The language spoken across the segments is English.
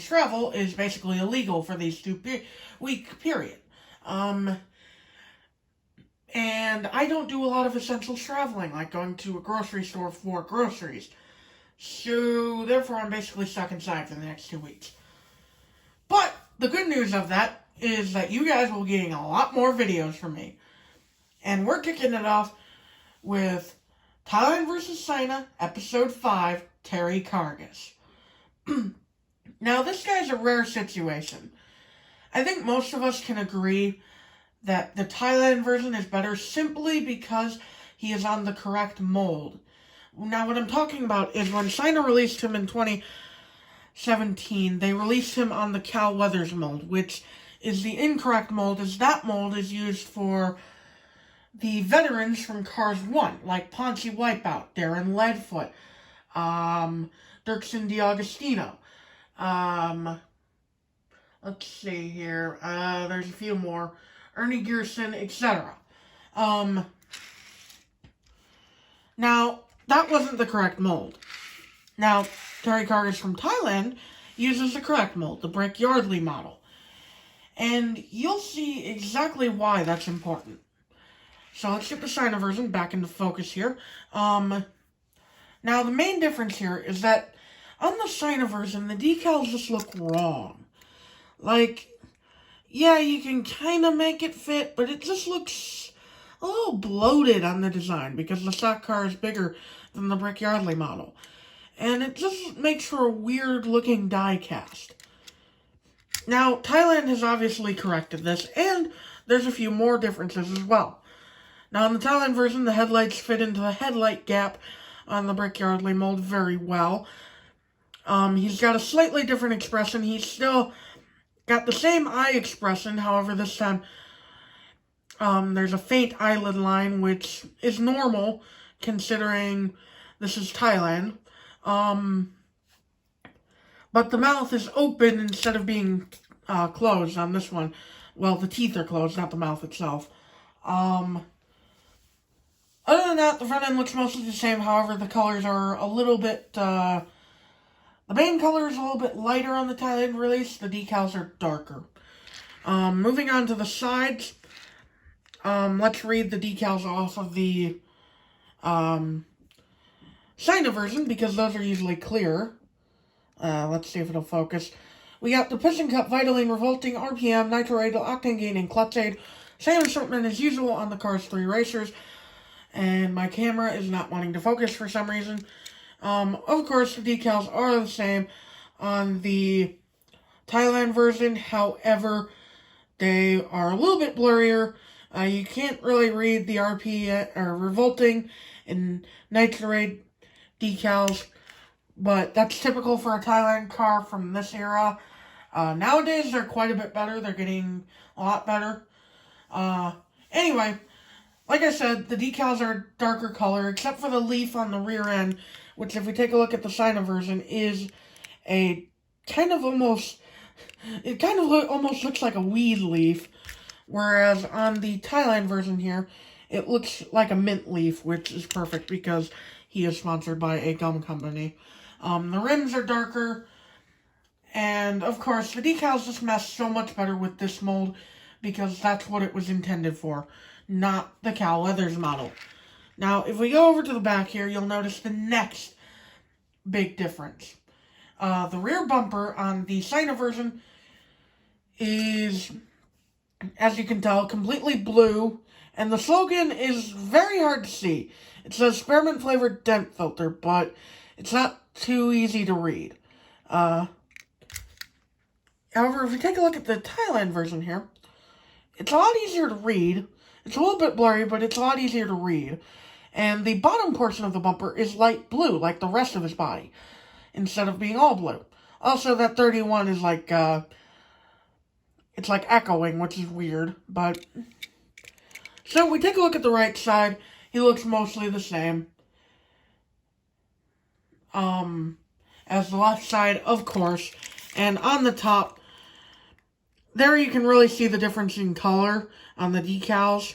travel is basically illegal for these 2-week period. And I don't do a lot of essential traveling, like going to a grocery store for groceries. So, therefore, I'm basically stuck inside for the next 2 weeks. But, the good news of that is that you guys will be getting a lot more videos from me. And we're kicking it off with Thailand Vs China, Episode 5, Terry Kargas. Now, this guy's a rare situation. I think most of us can agree that the Thailand version is better simply because he is on the correct mold. Now, what I'm talking about is when China released him in 2017, they released him on the Cal Weathers mold, which is the incorrect mold, as that mold is used for the veterans from Cars 1, like Ponzi Wipeout, Darren Leadfoot, Dirksen D'Agostino. Let's see here. There's a few more. Ernie Gearson, etc. Now, that wasn't the correct mold. Now, Terry Kargas from Thailand uses the correct mold, the Brick Yardley model. And you'll see exactly why that's important. So let's get the China version back into focus here. Now, the main difference here is that on the China version, the decals just look wrong. Like, yeah, you can kind of make it fit, but it just looks a little bloated on the design because the stock car is bigger than the Brick Yardley model. And it just makes for a weird-looking die cast. Now, Thailand has obviously corrected this, and there's a few more differences as well. Now, in the Thailand version, the headlights fit into the headlight gap on the Brick Yardley mold very well. He's got a slightly different expression. He's still got the same eye expression, however, this time there's a faint eyelid line, which is normal, considering this is Thailand. But the mouth is open instead of being closed on this one. Well, the teeth are closed, not the mouth itself. Other than that, the front end looks mostly the same. However, the colors are a little bit, the main color is a little bit lighter on the Thailand release. The decals are darker. Moving on to the sides. Let's read the decals off of the China version, because those are usually clearer. Let's see if it'll focus. We got the piston cup, Vitaline, Revolting, RPM, Nitro Radial, Octane Gain, and Clutch Aid. Same assortment as usual on the Cars 3 racers. And my camera is not wanting to focus for some reason. Of course, the decals are the same on the Thailand version. However, they are a little bit blurrier. You can't really read the RP or Revolting and Nitro decals, but that's typical for a Thailand car from this era. Nowadays, they're quite a bit better. They're getting a lot better. Anyway, like I said, the decals are darker color, except for the leaf on the rear end, which, if we take a look at the China version, is a kind of almost, it kind of almost looks like a weed leaf, whereas on the Thailand version here, it looks like a mint leaf, which is perfect because he is sponsored by a gum company. The rims are darker, and of course, the decals just mesh so much better with this mold because that's what it was intended for, not the Cal Weathers model. Now, if we go over to the back here, you'll notice the next big difference. The rear bumper on the China version is, as you can tell, completely blue, and the slogan is very hard to see. It says spearmint flavored dent filter, but it's not too easy to read. However, if we take a look at the Thailand version here, it's a lot easier to read. It's a little bit blurry, but it's a lot easier to read. And the bottom portion of the bumper is light blue, like the rest of his body, instead of being all blue. Also, that 31 is like, it's like echoing, which is weird, but... So, we take a look at the right side. He looks mostly the same as the left side, of course. And on the top, there you can really see the difference in color on the decals.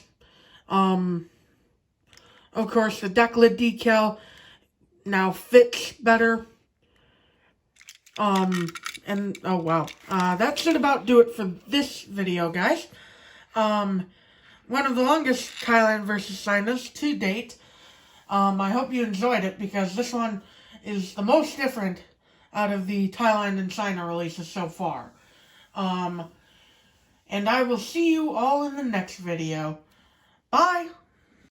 Of course, the deck lid decal now fits better. And, oh wow. That should about do it for this video, guys. One of the longest Thailand vs China's to date. I hope you enjoyed it, because this one is the most different out of the Thailand and China releases so far. And I will see you all in the next video. Bye!